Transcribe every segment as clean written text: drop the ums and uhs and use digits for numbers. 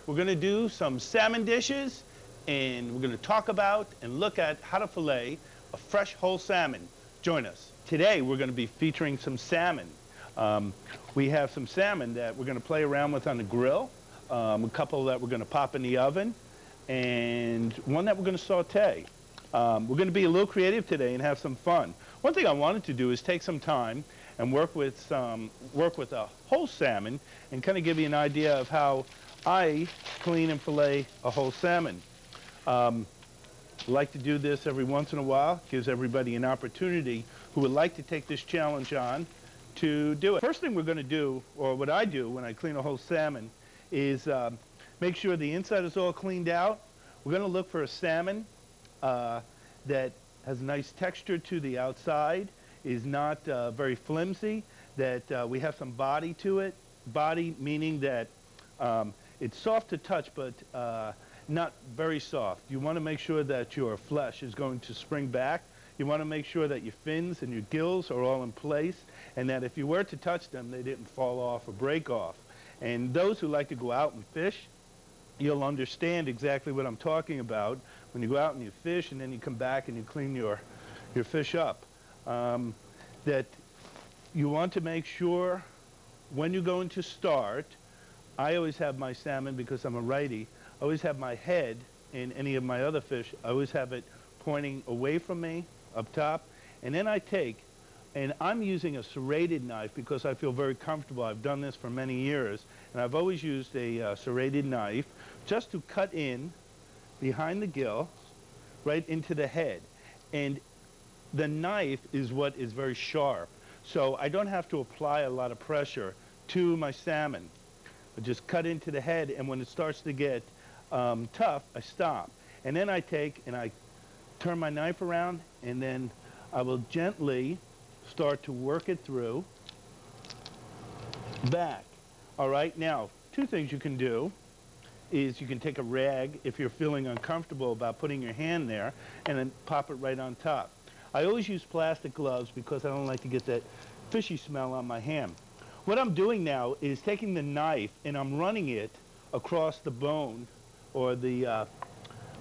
We're going to do some salmon dishes, and we're going to talk about and look at how to fillet a fresh whole salmon. Join us. Today we're going to be featuring some salmon. We have some salmon that we're going to play around with on the grill, a couple that we're going to pop in the oven, and one that we're going to saute. We're going to be a little creative today and have some fun. One thing I wanted to do is take some time and work with a whole salmon and kind of give you an idea of how I clean and fillet a whole salmon. I like to do this every once in a while. Gives everybody an opportunity who would like to take this challenge on to do it. First thing we're going to do, or what I do when I clean a whole salmon, is make sure the inside is all cleaned out. We're going to look for a salmon that has a nice texture to the outside, is not very flimsy, that we have some body to it. Body meaning that it's soft to touch, but not very soft. You want to make sure that your flesh is going to spring back. You want to make sure that your fins and your gills are all in place, and that if you were to touch them, they didn't fall off or break off. And those who like to go out and fish, you'll understand exactly what I'm talking about when you go out and you fish and then you come back and you clean your fish up. That you want to make sure when you're going to start, I always have my salmon, because I'm a righty, I always have my head in any of my other fish, I always have it pointing away from me up top, and then I take, and I'm using a serrated knife because I feel very comfortable. I've done this for many years, and I've always used a serrated knife just to cut in behind the gill, right into the head. And the knife is what is very sharp, so I don't have to apply a lot of pressure to my salmon. I just cut into the head, and when it starts to get tough, I stop. And then I take and I turn my knife around, and then I will gently start to work it through back. All right, now, two things you can do is you can take a rag if you're feeling uncomfortable about putting your hand there, and then pop it right on top. I always use plastic gloves because I don't like to get that fishy smell on my hand. What I'm doing now is taking the knife and I'm running it across the bone, or the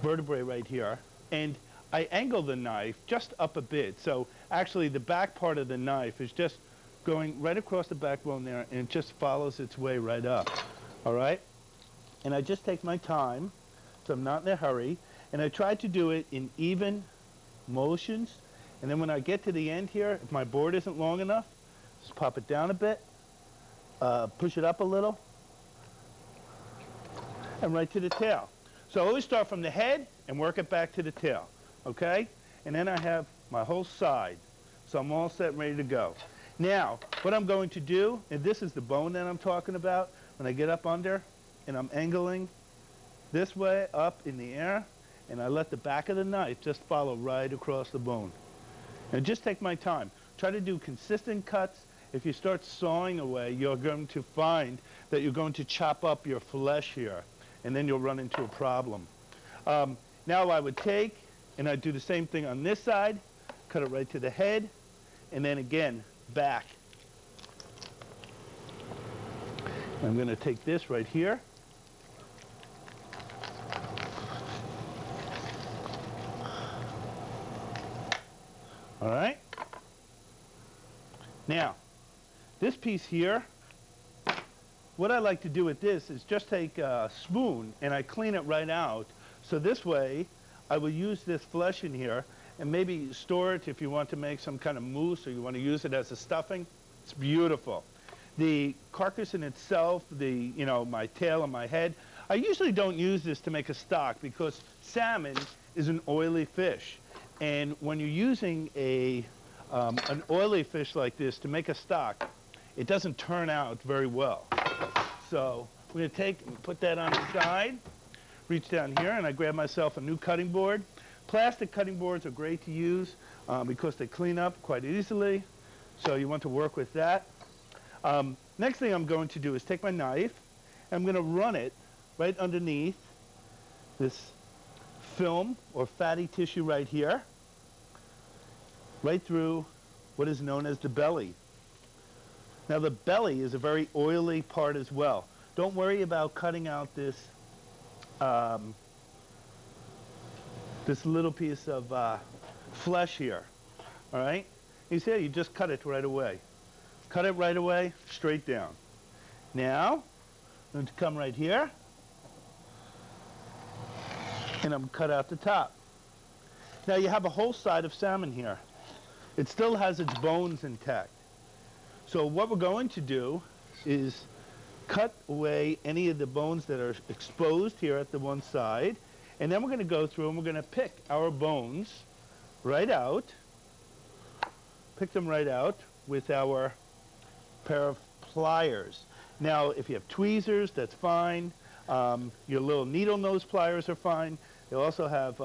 vertebrae right here, and I angle the knife just up a bit. So actually the back part of the knife is just going right across the backbone there, and it just follows its way right up. All right? And I just take my time, so I'm not in a hurry, and I try to do it in even motions. And then when I get to the end here, if my board isn't long enough, just pop it down a bit, push it up a little, and right to the tail. So I always start from the head and work it back to the tail, okay? And then I have my whole side, so I'm all set and ready to go. Now, what I'm going to do, and this is the bone that I'm talking about, when I get up under and I'm angling this way up in the air, and I let the back of the knife just follow right across the bone. And just take my time. Try to do consistent cuts. If you start sawing away, you're going to find that you're going to chop up your flesh here, and then you'll run into a problem. Now I would take, and I'd do the same thing on this side, cut it right to the head, and then again, back. I'm going to take this right here. All right? Now, this piece here, what I like to do with this is just take a spoon and I clean it right out. So this way, I will use this flesh in here and maybe store it if you want to make some kind of mousse or you want to use it as a stuffing. It's beautiful. The carcass in itself, my tail and my head, I usually don't use this to make a stock because salmon is an oily fish. And when you're using an oily fish like this to make a stock, it doesn't turn out very well. So we're going to take and put that on the side, reach down here, and I grab myself a new cutting board. Plastic cutting boards are great to use because they clean up quite easily, so you want to work with that. Next thing I'm going to do is take my knife, and I'm going to run it right underneath this film or fatty tissue right here, right through what is known as the belly. Now the belly is a very oily part as well. Don't worry about cutting out this this little piece of flesh here. All right? You see, you just cut it right away. Cut it right away, straight down. Now, I'm going to come right here, and I'm going to cut out the top. Now you have a whole side of salmon here. It still has its bones intact. So what we're going to do is cut away any of the bones that are exposed here at the one side, and then we're going to go through and we're going to pick our bones right out, pick them right out with our pair of pliers. Now, if you have tweezers, that's fine. Your little needle nose pliers are fine. They also have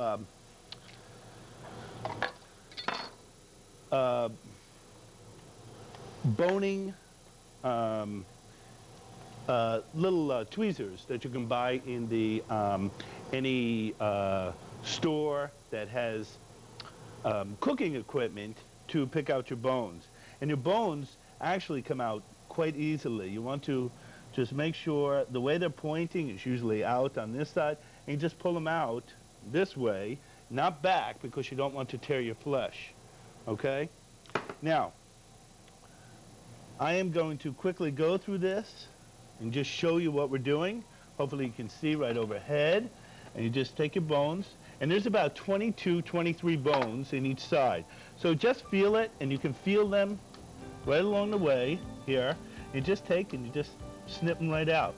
boning little tweezers that you can buy in the any store that has cooking equipment to pick out your bones. And your bones actually come out quite easily. You want to just make sure the way they're pointing is usually out on this side, and you just pull them out this way, not back, because you don't want to tear your flesh. Okay? Now, I am going to quickly go through this and just show you what we're doing. Hopefully you can see right overhead. And you just take your bones, and there's about 22, 23 bones in each side. So just feel it, and you can feel them right along the way here. You just take and you just snip them right out.